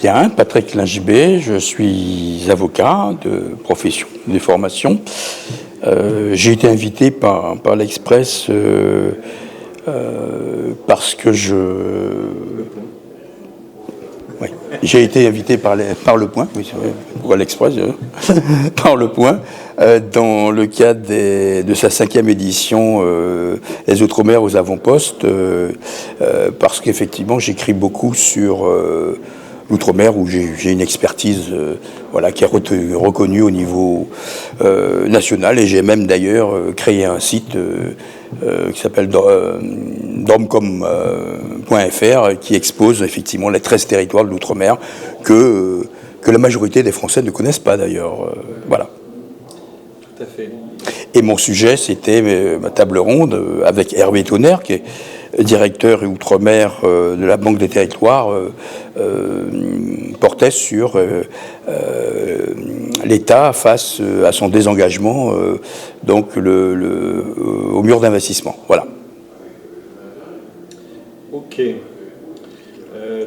Bien, Patrick Lingibé, je suis avocat de profession, de formation. J'ai été invité par l'Express parce que oui, j'ai été invité par Le Point, oui, c'est vrai, pour l'Express, par Le Point, dans le cadre de sa 5e édition, Les Outre-mer aux avant-postes, parce qu'effectivement, j'écris beaucoup sur l'outre-mer, où j'ai une expertise qui est reconnue au niveau national, et j'ai même d'ailleurs créé un site qui s'appelle dormcom.fr, qui expose effectivement les 13 territoires de l'outre-mer que la majorité des Français ne connaissent pas d'ailleurs. Voilà. Tout à fait. Et mon sujet, c'était ma table ronde avec Hervé Tonnerre, qui est directeur et outre-mer de la Banque des Territoires, portait sur l'État face à son désengagement au mur d'investissement. Voilà. Ok.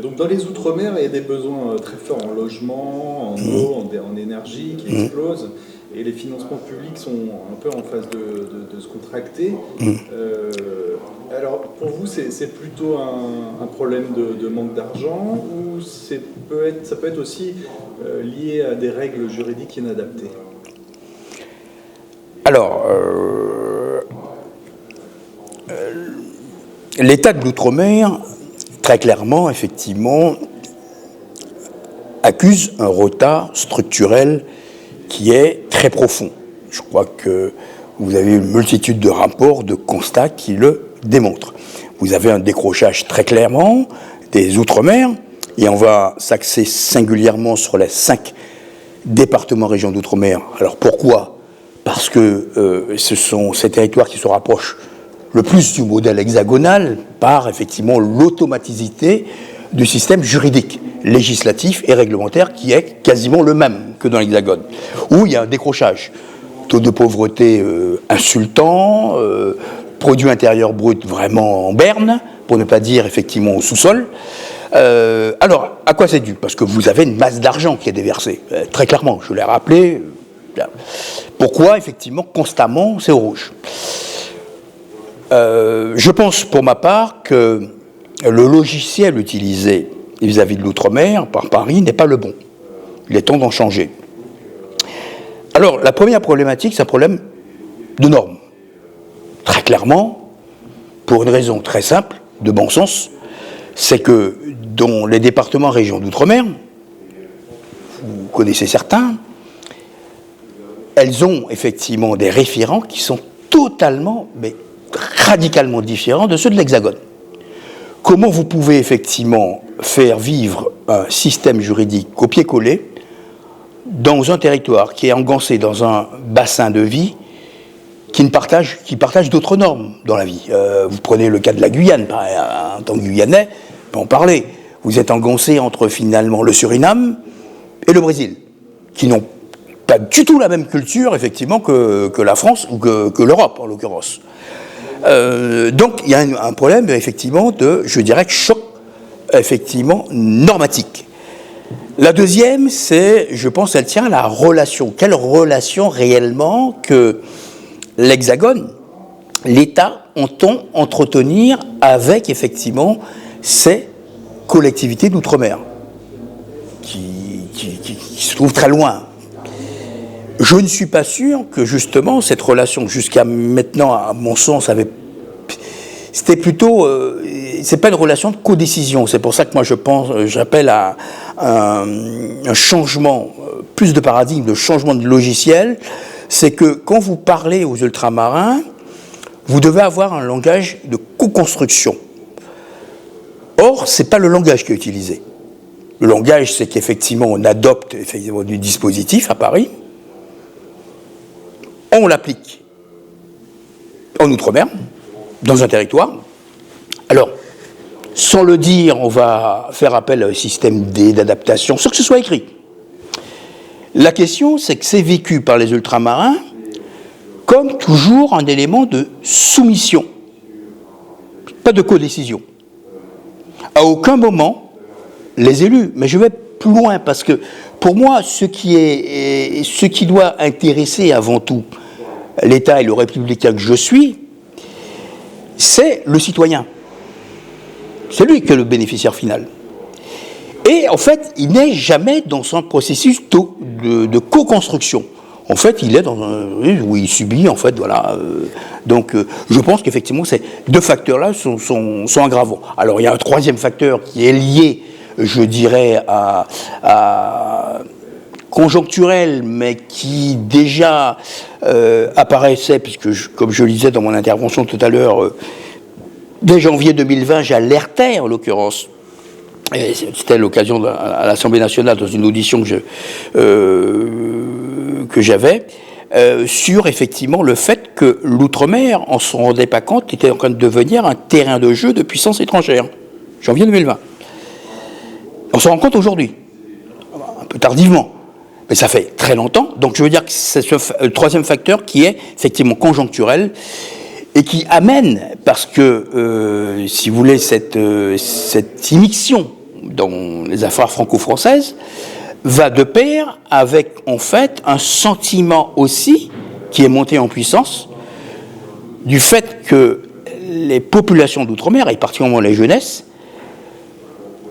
Donc dans les Outre-mer, il y a des besoins très forts en logement, en eau, en énergie qui explosent. Et les financements publics sont un peu en phase de se contracter. Alors, pour vous, c'est plutôt un problème de manque d'argent ou ça peut être aussi lié à des règles juridiques inadaptées? Alors, l'État de l'outre-mer, très clairement, effectivement, accuse un retard structurel qui est très profond. Je crois que vous avez une multitude de rapports, de constats qui le démontrent. Vous avez un décrochage très clairement des Outre-mer, et on va s'axer singulièrement sur les 5 départements régions d'Outre-mer. Alors pourquoi ? Parce que ce sont ces territoires qui se rapprochent le plus du modèle hexagonal par effectivement l'automaticité du système juridique, législatif et réglementaire qui est quasiment le même que dans l'Hexagone, où il y a un décrochage. Taux de pauvreté insultant, produit intérieur brut vraiment en berne, pour ne pas dire effectivement au sous-sol. Alors, à quoi c'est dû ? Parce que vous avez une masse d'argent qui est déversée, très clairement, je l'ai rappelé. Pourquoi, effectivement, constamment, c'est au rouge ? Je pense, pour ma part, que le logiciel utilisé vis-à-vis de l'outre-mer par Paris n'est pas le bon. Il est temps d'en changer. Alors, la première problématique, c'est un problème de normes. Très clairement, pour une raison très simple, de bon sens, c'est que dans les départements régions d'outre-mer, vous connaissez certains, elles ont effectivement des référents qui sont totalement, mais radicalement différents de ceux de l'Hexagone. Comment vous pouvez effectivement faire vivre un système juridique copié-collé dans un territoire qui est engoncé dans un bassin de vie qui partage d'autres normes dans la vie. Vous prenez le cas de la Guyane, en tant que Guyanais, on peut en parler. Vous êtes engoncé entre finalement le Suriname et le Brésil, qui n'ont pas du tout la même culture effectivement que la France ou que l'Europe en l'occurrence. Donc il y a un problème effectivement de, je dirais, choc effectivement normatique. La deuxième, c'est, je pense, elle tient à la relation. Quelle relation réellement que l'Hexagone, l'État, entend entretenir avec effectivement ces collectivités d'outre-mer qui se trouvent très loin. Je ne suis pas sûr que justement cette relation, jusqu'à maintenant, à mon sens, c'était plutôt, c'est pas une relation de codécision. C'est pour ça que moi j'appelle à un changement, plus de paradigme, de changement de logiciel. C'est que quand vous parlez aux ultramarins, vous devez avoir un langage de co-construction. Or, c'est pas le langage qui est utilisé. Le langage, c'est qu'effectivement on adopte effectivement du dispositif à Paris. On l'applique en Outre-mer, dans un territoire. Alors, sans le dire, on va faire appel à un système d'adaptation, sans que ce soit écrit. La question, c'est que c'est vécu par les ultramarins comme toujours un élément de soumission, pas de codécision. À aucun moment, les élus, mais je vais plus loin, parce que pour moi, ce qui doit intéresser avant tout l'État et le républicain que je suis, c'est le citoyen. C'est lui qui est le bénéficiaire final. Et en fait, il n'est jamais dans son processus de co-construction. En fait, il est dans où il subit, en fait, voilà. Donc, je pense qu'effectivement, ces deux facteurs-là sont aggravants. Alors, il y a un troisième facteur qui est lié, je dirais, à conjoncturel, mais qui déjà apparaissait, puisque, comme je le disais dans mon intervention tout à l'heure, dès janvier 2020, j'alertais, en l'occurrence, et c'était l'occasion à l'Assemblée nationale, dans une audition que j'avais, sur effectivement le fait que l'outre-mer, on ne se rendait pas compte, était en train de devenir un terrain de jeu de puissance étrangère. Janvier 2020. On se rend compte aujourd'hui, un peu tardivement, mais ça fait très longtemps. Donc je veux dire que c'est le troisième facteur qui est effectivement conjoncturel et qui amène, parce que, si vous voulez, cette immixtion dans les affaires franco-françaises va de pair avec, en fait, un sentiment aussi qui est monté en puissance du fait que les populations d'outre-mer, et particulièrement les jeunesses,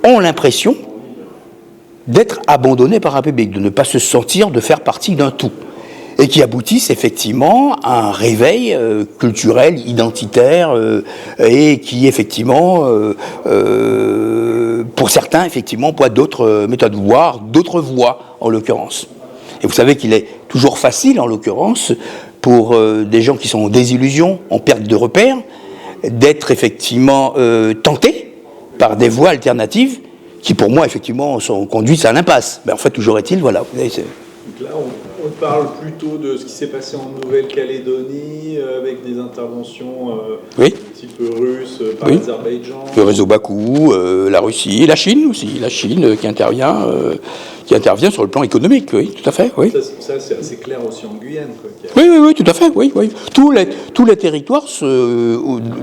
ont l'impression d'être abandonnées par la République, de ne pas se sentir de faire partie d'un tout, et qui aboutissent effectivement à un réveil culturel, identitaire, et qui effectivement, pour certains, effectivement, emploient d'autres méthodes, voire d'autres voies, en l'occurrence. Et vous savez qu'il est toujours facile, en l'occurrence, pour des gens qui sont en désillusion, en perte de repères, d'être effectivement tentés par des voies alternatives qui, pour moi, effectivement, conduisent à l'impasse. Mais en fait, toujours est-il, voilà. Vous voyez, donc là, on parle plutôt de ce qui s'est passé en Nouvelle-Calédonie, avec des interventions oui. un petit peu russes par oui. l'Azerbaïdjan. Le réseau Bakou, la Russie, la Chine aussi, la Chine qui intervient sur le plan économique, oui, tout à fait, oui. Ça c'est assez clair aussi en Guyane, quoi. Oui, tout à fait, oui. Tous les territoires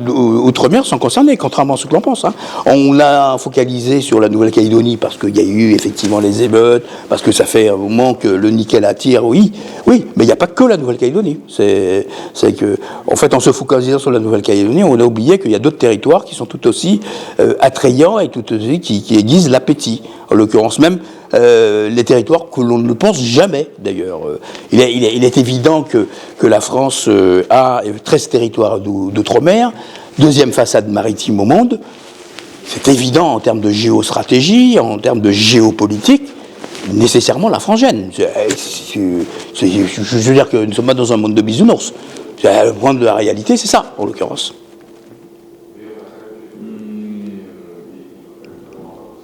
outre-mer sont concernés, contrairement à ce que l'on pense. Hein. On l'a focalisé sur la Nouvelle-Calédonie parce qu'il y a eu effectivement les émeutes, parce que ça fait un moment que le nickel attire, oui, mais il n'y a pas que la Nouvelle-Calédonie. C'est que, en fait, en se focalisant sur la Nouvelle-Calédonie, on a oublié qu'il y a d'autres territoires qui sont tout aussi attrayants et tout aussi qui aiguisent l'appétit. En l'occurrence même, les territoires que l'on ne pense jamais, d'ailleurs. Il est évident que la France a 13 territoires d'outre-mer, deuxième façade maritime au monde. C'est évident en termes de géostratégie, en termes de géopolitique, nécessairement la France gêne. Je veux dire que nous ne sommes pas dans un monde de bisounours. Le point de la réalité, c'est ça, en l'occurrence.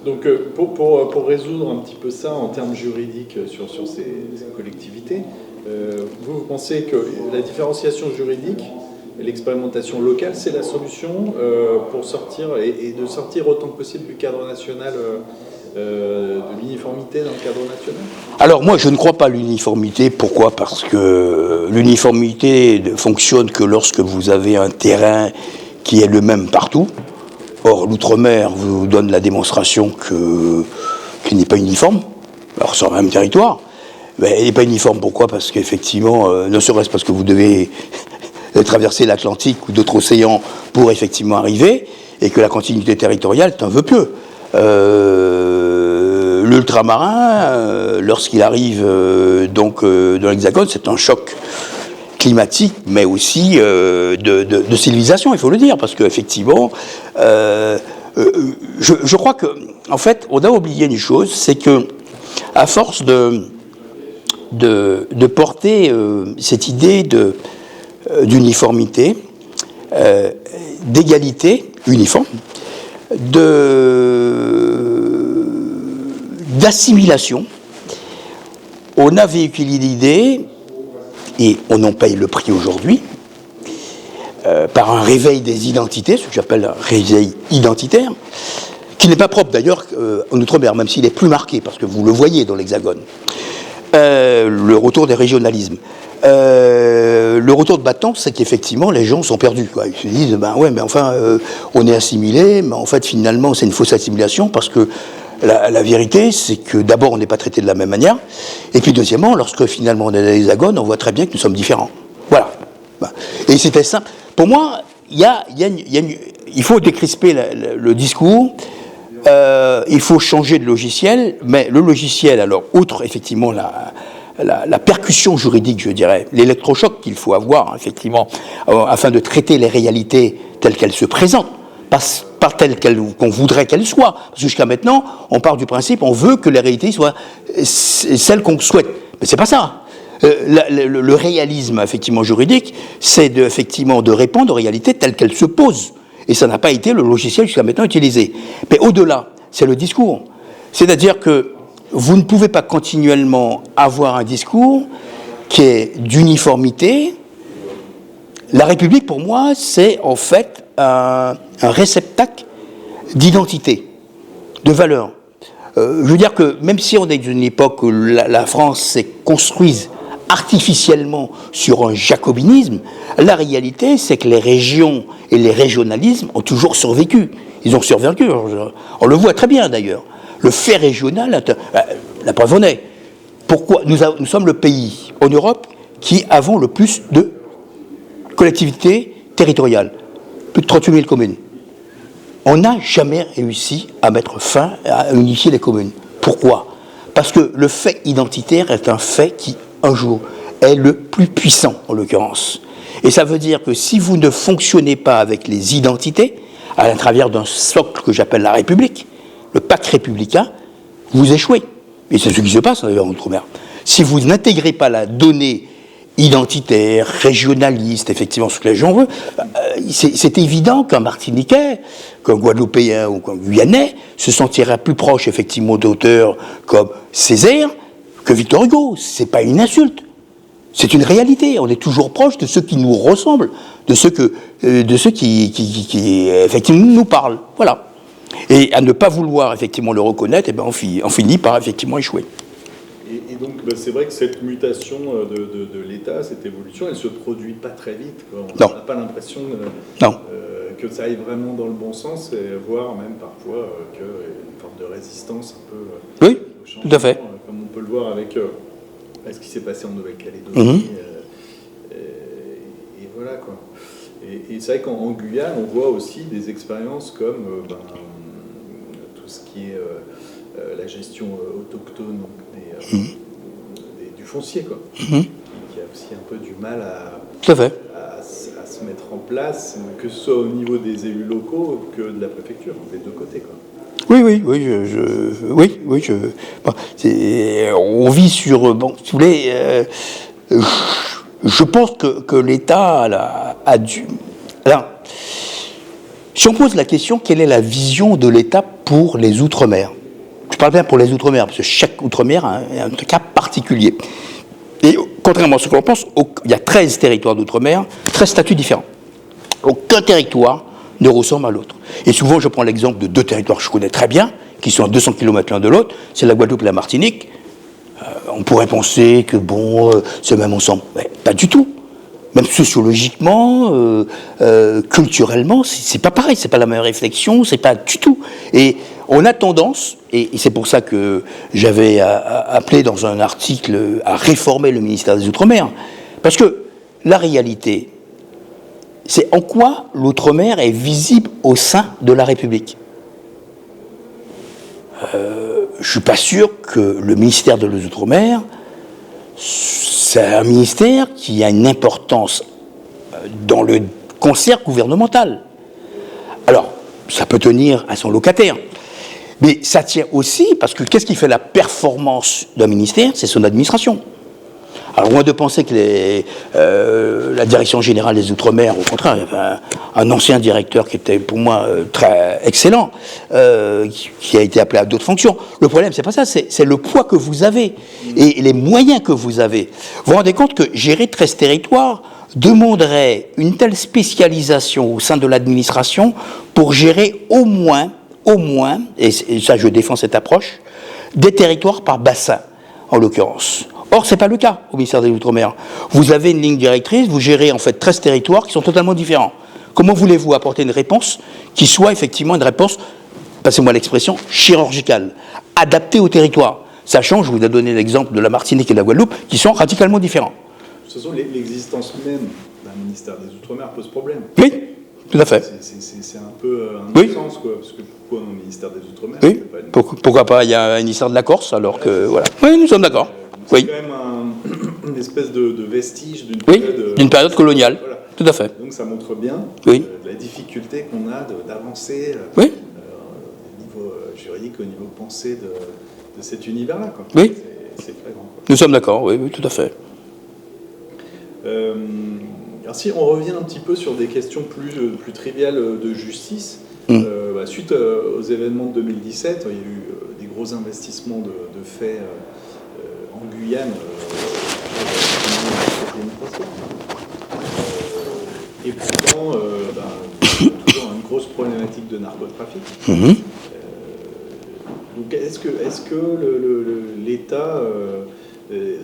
Donc, pour résoudre un petit peu ça en termes juridiques sur ces collectivités, vous pensez que la différenciation juridique et l'expérimentation locale, c'est la solution pour sortir et de sortir autant que possible du cadre national, de l'uniformité dans le cadre national? Alors moi, je ne crois pas à l'uniformité. Pourquoi ? Parce que l'uniformité ne fonctionne que lorsque vous avez un terrain qui est le même partout. Or, l'outre-mer vous donne la démonstration qu'il n'est pas uniforme, alors sur le même territoire. Mais il n'est pas uniforme, pourquoi ? Parce qu'effectivement, ne serait-ce parce que vous devez traverser l'Atlantique ou d'autres océans pour effectivement arriver, et que la continuité territoriale est un vœu pieux. L'ultramarin, lorsqu'il arrive dans l'Hexagone, c'est un choc climatique, mais aussi de civilisation, il faut le dire, parce qu'effectivement, je crois que, en fait, on a oublié une chose, c'est que, à force de porter cette idée d'uniformité, d'égalité uniforme, d'assimilation, on a véhiculé l'idée, et on en paye le prix aujourd'hui, par un réveil des identités, ce que j'appelle un réveil identitaire, qui n'est pas propre d'ailleurs en Outre-mer, même s'il est plus marqué, parce que vous le voyez dans l'Hexagone. Le retour des régionalismes. Le retour de bâton, c'est qu'effectivement, les gens sont perdus, quoi. Ils se disent, ben ouais, mais enfin, on est assimilés, mais en fait, finalement, c'est une fausse assimilation, parce que La vérité, c'est que d'abord, on n'est pas traité de la même manière, et puis deuxièmement, lorsque finalement on est dans l'Hexagone, on voit très bien que nous sommes différents. Voilà. Et c'était simple. Pour moi, il faut décrisper le discours, il faut changer de logiciel, mais le logiciel, alors, outre effectivement la percussion juridique, je dirais, l'électrochoc qu'il faut avoir, effectivement, afin de traiter les réalités telles qu'elles se présentent, pas telles qu'on voudrait qu'elles soient. Parce que jusqu'à maintenant, on part du principe, on veut que les réalités soient celles qu'on souhaite. Mais c'est pas ça. Le réalisme, effectivement, juridique, c'est effectivement de répondre aux réalités telles qu'elles se posent. Et ça n'a pas été le logiciel jusqu'à maintenant utilisé. Mais au-delà, c'est le discours. C'est-à-dire que vous ne pouvez pas continuellement avoir un discours qui est d'uniformité. La République, pour moi, c'est en fait un réceptacle d'identité, de valeurs. Je veux dire que même si on est d'une époque où la France s'est construite artificiellement sur un jacobinisme, la réalité, c'est que les régions et les régionalismes ont toujours survécu. Ils ont survécu. On le voit très bien d'ailleurs. Le fait régional, la preuve en est. Pourquoi nous sommes le pays en Europe qui avons le plus de collectivités territoriales. Plus de 38 000 communes. On n'a jamais réussi à mettre fin, à unifier les communes. Pourquoi ? Parce que le fait identitaire est un fait qui, un jour, est le plus puissant, en l'occurrence. Et ça veut dire que si vous ne fonctionnez pas avec les identités, à travers d'un socle que j'appelle la République, le pacte républicain, vous échouez. Et c'est ce qui se passe d'ailleurs en Outre-mer. Si vous n'intégrez pas la donnée identitaire, régionaliste, effectivement, ce que les gens veulent, c'est évident qu'un Martiniquais, qu'un Guadeloupéen ou qu'un Guyanais se sentira plus proche, effectivement, d'auteurs comme Césaire que Victor Hugo. C'est pas une insulte. C'est une réalité. On est toujours proche de ceux qui nous ressemblent, de ceux qui effectivement, nous parlent. Voilà. Et à ne pas vouloir, effectivement, le reconnaître, eh ben, on finit par, effectivement, échouer. Et donc, c'est vrai que cette mutation de l'État, cette évolution, elle ne se produit pas très vite, quoi. On n'a pas l'impression que ça aille vraiment dans le bon sens, et voire même parfois qu'il y a une forme de résistance un peu oui, au changement, tout à fait. Comme on peut le voir avec ce qui s'est passé en Nouvelle-Calédonie. Et voilà, quoi. Et c'est vrai qu'en Guyane, on voit aussi des expériences comme tout ce qui est la gestion autochtone du foncier, quoi, qui a aussi un peu du mal à se mettre en place, que ce soit au niveau des élus locaux que de la préfecture, des deux côtés, quoi. Oui, on vit sur... Bon, si vous voulez, je pense que l'État a dû... Alors, si on pose la question, quelle est la vision de l'État pour les Outre-mer ? Je parle bien pour les Outre-mer, parce que chaque Outre-mer a un cas particulier. Et contrairement à ce que l'on pense, il y a 13 territoires d'Outre-mer, 13 statuts différents. Aucun territoire ne ressemble à l'autre. Et souvent, je prends l'exemple de deux territoires que je connais très bien, qui sont à 200 km l'un de l'autre, c'est la Guadeloupe et la Martinique. On pourrait penser que, c'est même ensemble. Mais pas du tout. Même sociologiquement, culturellement, c'est pas pareil, c'est pas la même réflexion, c'est pas du tout. Et on a tendance, et c'est pour ça que j'avais appelé dans un article à réformer le ministère des Outre-mer, parce que la réalité, c'est en quoi l'Outre-mer est visible au sein de la République. Je ne suis pas sûr que le ministère de l'Outre-mer, c'est un ministère qui a une importance dans le concert gouvernemental. Alors, ça peut tenir à son locataire, mais ça tient aussi, parce que qu'est-ce qui fait la performance d'un ministère ? C'est son administration. Alors, loin de penser que la direction générale des Outre-mer, au contraire, il y avait un ancien directeur qui était pour moi très excellent, qui a été appelé à d'autres fonctions. Le problème, c'est pas ça, c'est le poids que vous avez et les moyens que vous avez. Vous vous rendez compte que gérer 13 territoires demanderait une telle spécialisation au sein de l'administration pour gérer au moins, et ça je défends cette approche, des territoires par bassin, en l'occurrence. Or, ce n'est pas le cas au ministère des Outre-mer. Vous avez une ligne directrice, vous gérez en fait 13 territoires qui sont totalement différents. Comment voulez-vous apporter une réponse qui soit effectivement une réponse passez-moi l'expression, chirurgicale, adaptée au territoire. Sachant, je vous ai donné l'exemple de la Martinique et de la Guadeloupe, qui sont radicalement différents. De toute façon, l'existence même d'un ministère des Outre-mer pose problème. Oui, tout à fait. C'est un peu un non-sens, quoi. Parce que pourquoi un ministère des Outre-mer? Oui, pourquoi pas? Il y a un ministère de la Corse, alors que... Voilà. Oui, nous sommes d'accord. C'est quand même une espèce de vestige d'une période coloniale. Voilà. Tout à fait. Donc ça montre bien la difficulté qu'on a d'avancer au niveau juridique, au niveau pensée de cet univers-là, quoi. Oui. C'est très grand, quoi. Nous sommes d'accord, oui, tout à fait. Alors si on revient un petit peu sur des questions plus triviales de justice, suite aux événements de 2017, il y a eu des gros investissements de faits en Guyane, et pourtant, toujours une grosse problématique de narcotrafic. Donc est-ce que l'État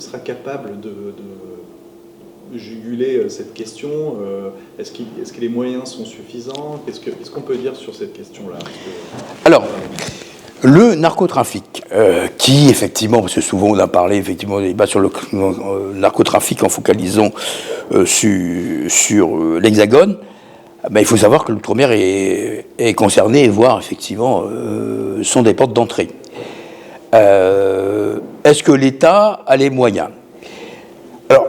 sera capable de juguler cette question? Est-ce que les moyens sont suffisants? Qu'est-ce qu'on peut dire sur cette question-là? Alors, le narcotrafic, qui effectivement, parce que souvent on a parlé effectivement des débats sur le narcotrafic en focalisant sur l'Hexagone, il faut savoir que l'outre-mer est concerné, voire effectivement sont des portes d'entrée. Est-ce que l'État a les moyens? Alors,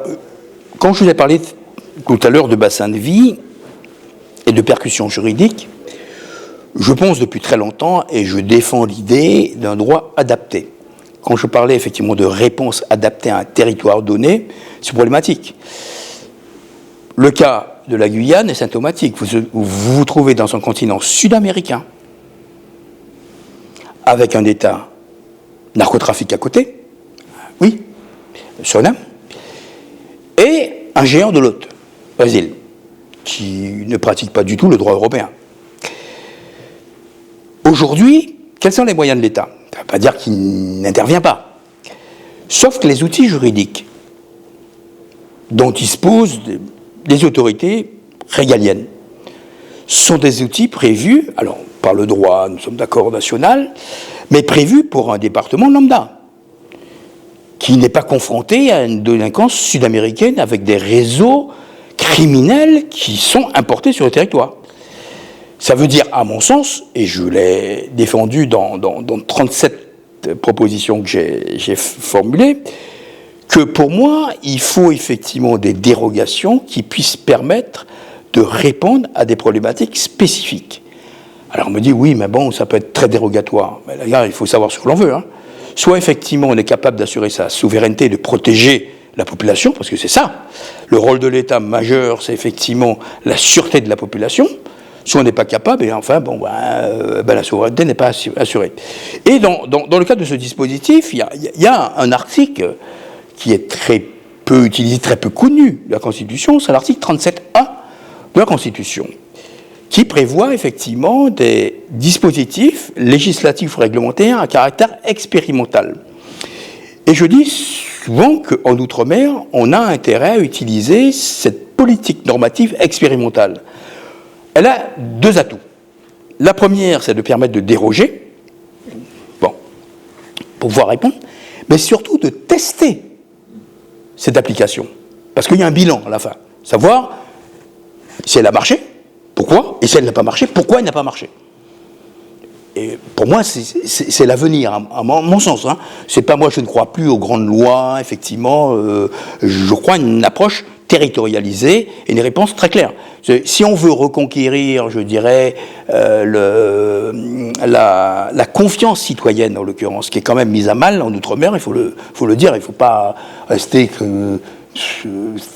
quand je vous ai parlé tout à l'heure de bassin de vie et de percussion juridique, je pense depuis très longtemps et je défends l'idée d'un droit adapté. Quand je parlais effectivement de réponse adaptée à un territoire donné, c'est problématique. Le cas de la Guyane est symptomatique. Vous vous trouvez dans un continent sud-américain avec un État narcotrafic à côté, oui, Suriname, et un géant de l'autre, Brésil, qui ne pratique pas du tout le droit européen. Aujourd'hui, quels sont les moyens de l'État? Ça ne veut pas dire qu'il n'intervient pas. Sauf que les outils juridiques dont disposent des autorités régaliennes sont des outils prévus, alors par le droit, nous sommes d'accord, national, mais prévus pour un département lambda, qui n'est pas confronté à une délinquance sud-américaine avec des réseaux criminels qui sont importés sur le territoire. Ça veut dire, à mon sens, et je l'ai défendu dans 37 propositions que j'ai formulées, que pour moi, il faut effectivement des dérogations qui puissent permettre de répondre à des problématiques spécifiques. Alors on me dit, oui, mais bon, ça peut être très dérogatoire. Mais là, il faut savoir ce que l'on veut. Soit effectivement, on est capable d'assurer sa souveraineté, de protéger la population, parce que c'est ça. Le rôle de l'État majeur, c'est effectivement la sûreté de la population. Soit on n'est pas capable, et enfin, la souveraineté n'est pas assurée. Et dans le cadre de ce dispositif, il y a un article qui est très peu utilisé, très peu connu de la Constitution, c'est l'article 37A de la Constitution, qui prévoit effectivement des dispositifs législatifs ou réglementaires à caractère expérimental. Et je dis souvent qu'en Outre-mer, on a intérêt à utiliser cette politique normative expérimentale. Elle a deux atouts. La première, c'est de permettre de déroger, pour pouvoir répondre, mais surtout de tester cette application. Parce qu'il y a un bilan à la fin. Savoir si elle a marché, pourquoi, et si elle n'a pas marché, pourquoi elle n'a pas marché. Et pour moi, c'est l'avenir, à mon sens. C'est pas moi, je ne crois plus aux grandes lois, effectivement. Je crois à une approche territorialisée et une réponse très claire. Si on veut reconquérir, je dirais, la confiance citoyenne, en l'occurrence, qui est quand même mise à mal en Outre-mer, il faut le dire, il ne faut pas rester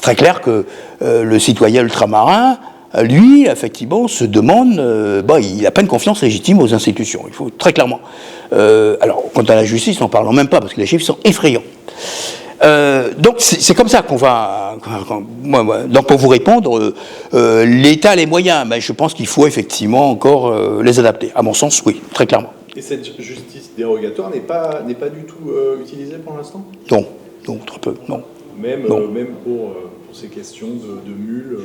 très clair que le citoyen ultramarin, lui, effectivement, se demande, il n'a pas une confiance légitime aux institutions, il faut très clairement. Alors, quant à la justice, n'en parlons même pas, parce que les chiffres sont effrayants. Donc c'est comme ça qu'on va. Donc pour vous répondre, l'État a les moyens, mais je pense qu'il faut effectivement encore les adapter. À mon sens, oui, très clairement. Et cette justice dérogatoire n'est pas du tout utilisée pour l'instant ? Non, très peu, non. Même pour ces questions de mules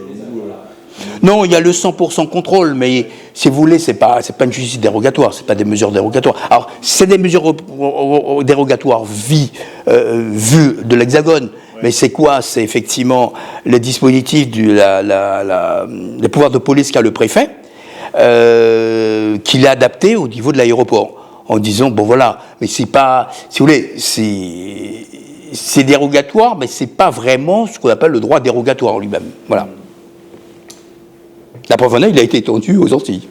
Non, il y a le 100% contrôle, mais si vous voulez, c'est pas une justice dérogatoire, c'est pas des mesures dérogatoires. Alors, c'est des mesures dérogatoires vues de l'Hexagone, mais c'est quoi? C'est effectivement les dispositifs les pouvoirs de police qu'a le préfet, qu'il a adapté au niveau de l'aéroport, en disant, bon voilà, mais c'est pas, si vous voulez, c'est dérogatoire, mais c'est pas vraiment ce qu'on appelle le droit dérogatoire en lui-même. Voilà. La preuve en est, il a été étendu aux Antilles.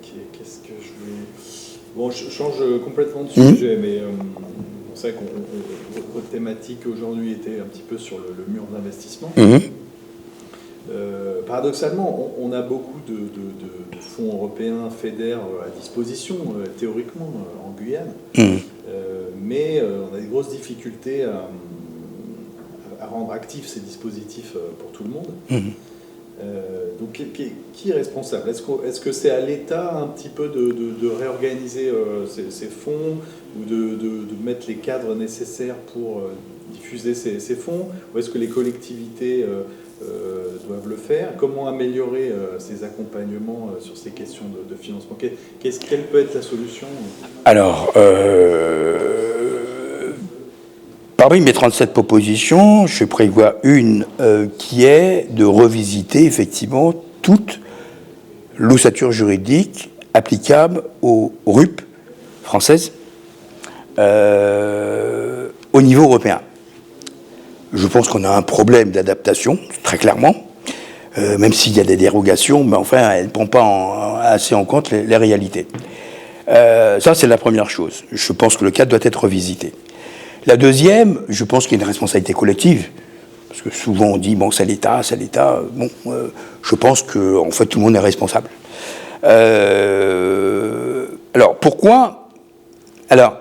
Qu'est-ce que je voulais... Bon, je change complètement de sujet, mais c'est vrai que votre thématique aujourd'hui était un petit peu sur le mur d'investissement. Paradoxalement, on a beaucoup de fonds européens, FEDER à disposition, théoriquement, en Guyane, mais on a des grosses difficultés à rendre actifs ces dispositifs pour tout le monde. Donc, qui est responsable? Est-ce que c'est à l'État un petit peu de réorganiser ces fonds ou de mettre les cadres nécessaires pour diffuser ces fonds? Ou est-ce que les collectivités doivent le faire? Comment améliorer ces accompagnements sur ces questions de financement? Quelle peut être la solution? Alors, parmi mes 37 propositions, je prévois une qui est de revisiter effectivement toute l'ossature juridique applicable aux RUP françaises au niveau européen. Je pense qu'on a un problème d'adaptation, très clairement, même s'il y a des dérogations, mais enfin, elle ne prend pas assez en compte les réalités. Ça, c'est la première chose. Je pense que le cadre doit être revisité. La deuxième, je pense qu'il y a une responsabilité collective, parce que souvent on dit, bon, c'est l'État, bon, je pense que, en fait, tout le monde est responsable. Alors, pourquoi? Alors,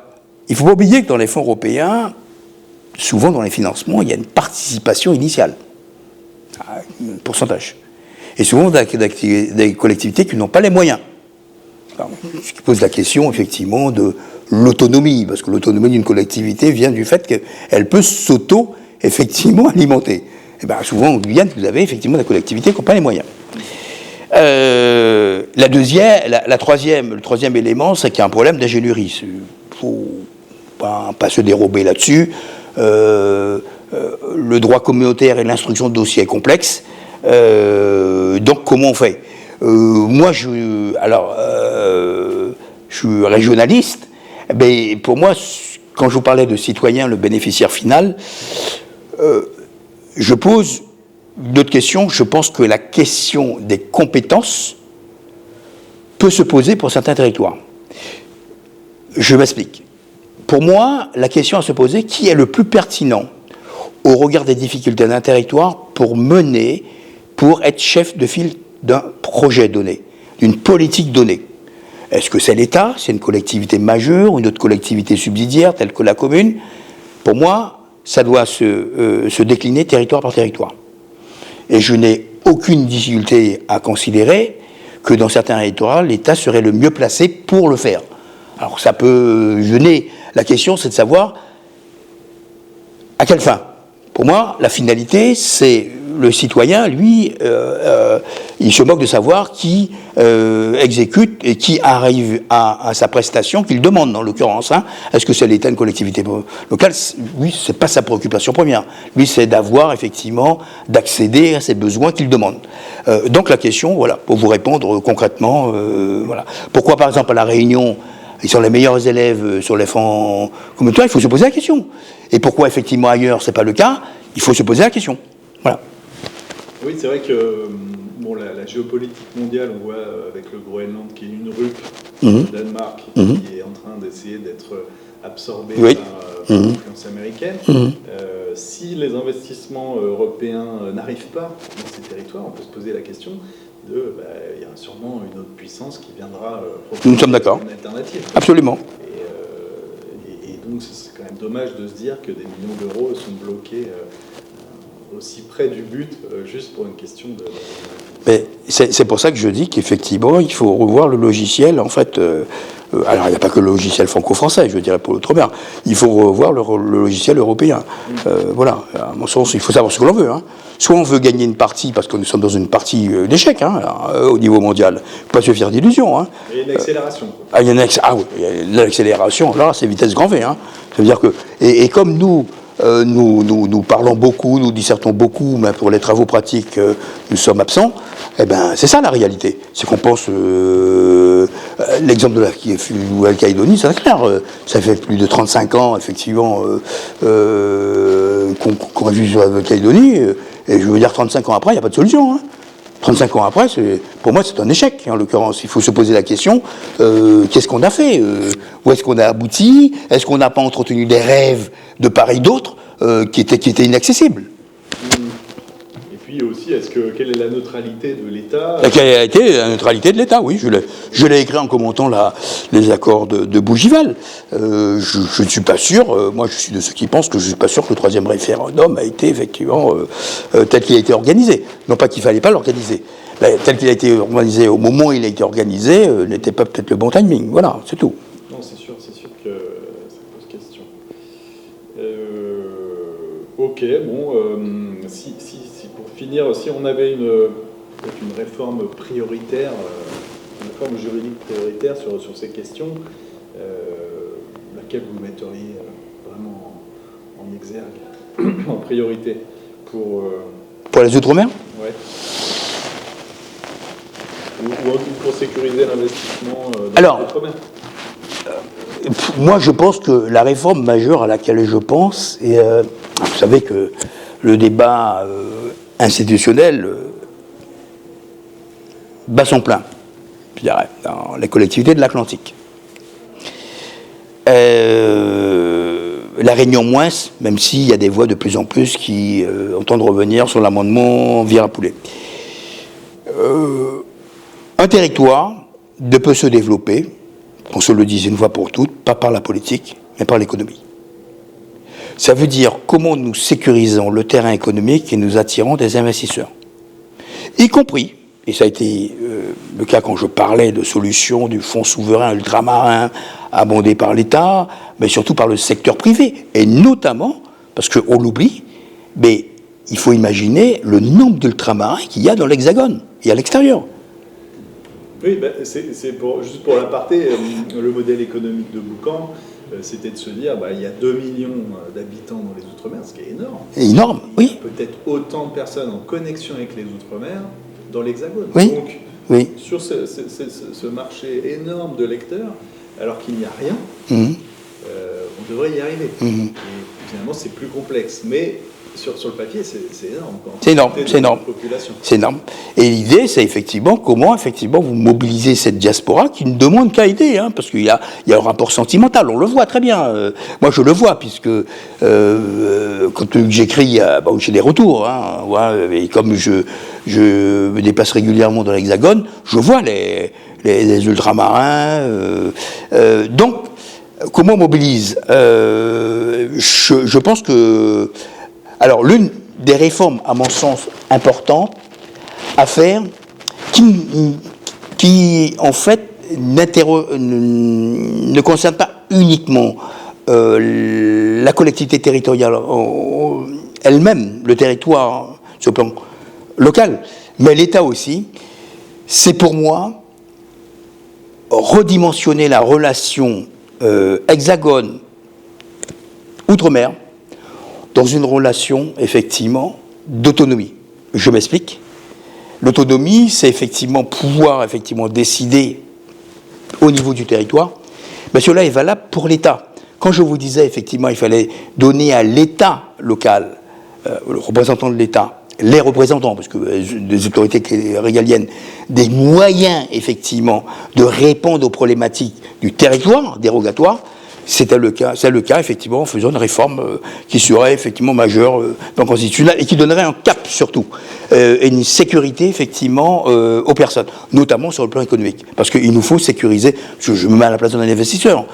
il ne faut pas oublier que dans les fonds européens, souvent dans les financements, il y a une participation initiale, un pourcentage. Et souvent, des collectivités qui n'ont pas les moyens. Alors, ce qui pose la question, effectivement, de l'autonomie, parce que l'autonomie d'une collectivité vient du fait qu'elle peut effectivement alimenter. Et bien, souvent, en Guyane, vous avez effectivement des collectivités qui n'ont pas les moyens. Le troisième élément, c'est qu'il y a un problème d'ingénierie. Il ne faut pas se dérober là-dessus. Le droit communautaire et l'instruction de dossiers est complexe. Donc, comment on fait? Moi, je suis régionaliste. Mais pour moi, quand je vous parlais de citoyen, le bénéficiaire final, je pose d'autres questions. Je pense que la question des compétences peut se poser pour certains territoires. Je m'explique. Pour moi, la question à se poser, qui est le plus pertinent au regard des difficultés d'un territoire pour être chef de file d'un projet donné, d'une politique donnée? Est-ce que c'est l'État? C'est une collectivité majeure ou une autre collectivité subsidiaire, telle que la commune? Pour moi, ça doit se décliner territoire par territoire. Et je n'ai aucune difficulté à considérer que dans certains territoires, l'État serait le mieux placé pour le faire. Alors ça peut gêner. La question, c'est de savoir à quelle fin. Pour moi, la finalité, c'est le citoyen, lui, il se moque de savoir qui exécute et qui arrive à sa prestation qu'il demande, en l'occurrence. Est-ce que c'est l'État, une collectivité locale? Lui, c'est pas sa préoccupation première. Lui, c'est d'accéder à ses besoins qu'il demande. Donc la question, voilà, pour vous répondre concrètement, voilà. Pourquoi, par exemple, à La Réunion, ils sont les meilleurs élèves sur les fonds communautaires? Il faut se poser la question. Et pourquoi, effectivement, ailleurs, c'est pas le cas? Il faut se poser la question. Voilà. Oui, c'est vrai que la géopolitique mondiale, on voit avec le Groenland qui est une RUP, le Danemark qui est en train d'essayer d'être absorbé par l'influence américaine. Si les investissements européens n'arrivent pas dans ces territoires, on peut se poser la question il y a sûrement une autre puissance qui viendra Nous sommes d'accord. Une alternative. Absolument. Et donc c'est quand même dommage de se dire que des millions d'euros sont bloqués aussi près du but, juste pour une question de... Mais c'est pour ça que je dis qu'effectivement, il faut revoir le logiciel, en fait, alors il n'y a pas que le logiciel franco-français, je dirais, pour l'outre-mer. Il faut revoir le logiciel européen. Voilà, à mon sens, il faut savoir ce que l'on veut. Hein. Soit on veut gagner une partie, parce que nous sommes dans une partie d'échec au niveau mondial. Il ne faut pas se faire d'illusions. Hein. Il y a une accélération. Il y a oui, l'accélération, là, c'est vitesse grand V. Hein. Ça veut dire que, et comme nous parlons beaucoup, nous dissertons beaucoup, mais pour les travaux pratiques, nous sommes absents. Eh ben, c'est ça la réalité. C'est qu'on pense, l'exemple de la Nouvelle-Calédonie, c'est clair. Ça fait plus de 35 ans, effectivement, qu'on réfléchit sur la Nouvelle-Calédonie. Et je veux dire, 35 ans après, il n'y a pas de solution. Hein. 35 ans après, pour moi, c'est un échec, en l'occurrence. Il faut se poser la question, qu'est-ce qu'on a fait où est-ce qu'on a abouti? Est-ce qu'on n'a pas entretenu des rêves de part et d'autre qui étaient inaccessibles? Et puis aussi, quelle est la neutralité de l'État? Quelle a été la neutralité de l'État? Oui, je l'ai écrit en commentant les accords de Bougival. Je ne suis pas sûr, moi je suis de ceux qui pensent que je ne suis pas sûr que le troisième référendum a été effectivement tel qu'il a été organisé. Non pas qu'il ne fallait pas l'organiser. Mais tel qu'il a été organisé au moment où il a été organisé, n'était pas peut-être le bon timing. Voilà, c'est tout. Non, c'est sûr que ça pose question. Ok, bon, si pour finir, si on avait peut-être une réforme prioritaire, une réforme juridique prioritaire sur ces questions, laquelle vous metteriez vraiment en exergue, en priorité pour les Outre-mer? Ouais. Ou pour sécuriser l'investissement dans les Outre-mer? Moi, je pense que la réforme majeure à laquelle je pense, et vous savez que le débat institutionnel bat son plein, je dirais, dans les collectivités de l'Atlantique. La Réunion moins, même s'il y a des voix de plus en plus qui entendent revenir sur l'amendement Virapoulet. Un territoire ne peut se développer, qu'on se le dise une fois pour toutes, pas par la politique, mais par l'économie. Ça veut dire comment nous sécurisons le terrain économique et nous attirons des investisseurs. Y compris, et ça a été le cas quand je parlais de solutions du fonds souverain ultramarin abondé par l'État, mais surtout par le secteur privé. Et notamment, parce qu'on l'oublie, mais il faut imaginer le nombre d'ultramarins qu'il y a dans l'Hexagone et à l'extérieur. Oui, ben, c'est juste pour l'aparté, le modèle économique de Boucan, c'était de se dire, il y a 2 millions d'habitants dans les Outre-mer, ce qui est énorme. Énorme, oui. Peut-être autant de personnes en connexion avec les Outre-mer dans l'Hexagone. Oui. Donc, oui. Sur ce marché énorme de lecteurs, alors qu'il n'y a rien, on devrait y arriver. Et finalement, c'est plus complexe. Mais sur le papier, c'est énorme. C'est énorme. C'est énorme. Et l'idée, c'est effectivement comment vous mobilisez cette diaspora qui ne demande qu'à aider, parce qu'il y a un rapport sentimental, on le voit très bien. Moi, je le vois, puisque quand j'écris, j'ai des retours. Et comme je me déplace régulièrement dans l'Hexagone, je vois les ultramarins. Donc, comment on mobilise je pense que... Alors, l'une des réformes, à mon sens, importantes à faire, qui en fait, ne concerne pas uniquement la collectivité territoriale elle-même, le territoire sur le plan local, mais l'État aussi, c'est pour moi redimensionner la relation hexagone-outre-mer dans une relation, effectivement, d'autonomie. Je m'explique. L'autonomie, c'est effectivement pouvoir décider au niveau du territoire. Mais cela est valable pour l'État. Quand je vous disais, effectivement, il fallait donner à l'État local, le représentant de l'État, les représentants, parce que des autorités régaliennes, des moyens, effectivement, de répondre aux problématiques du territoire dérogatoire, c'est le cas, effectivement, en faisant une réforme qui serait effectivement majeure dans le constitutionnel et qui donnerait un cap surtout et une sécurité effectivement aux personnes, notamment sur le plan économique, parce qu'il nous faut sécuriser. Je me mets à la place d'un investisseur.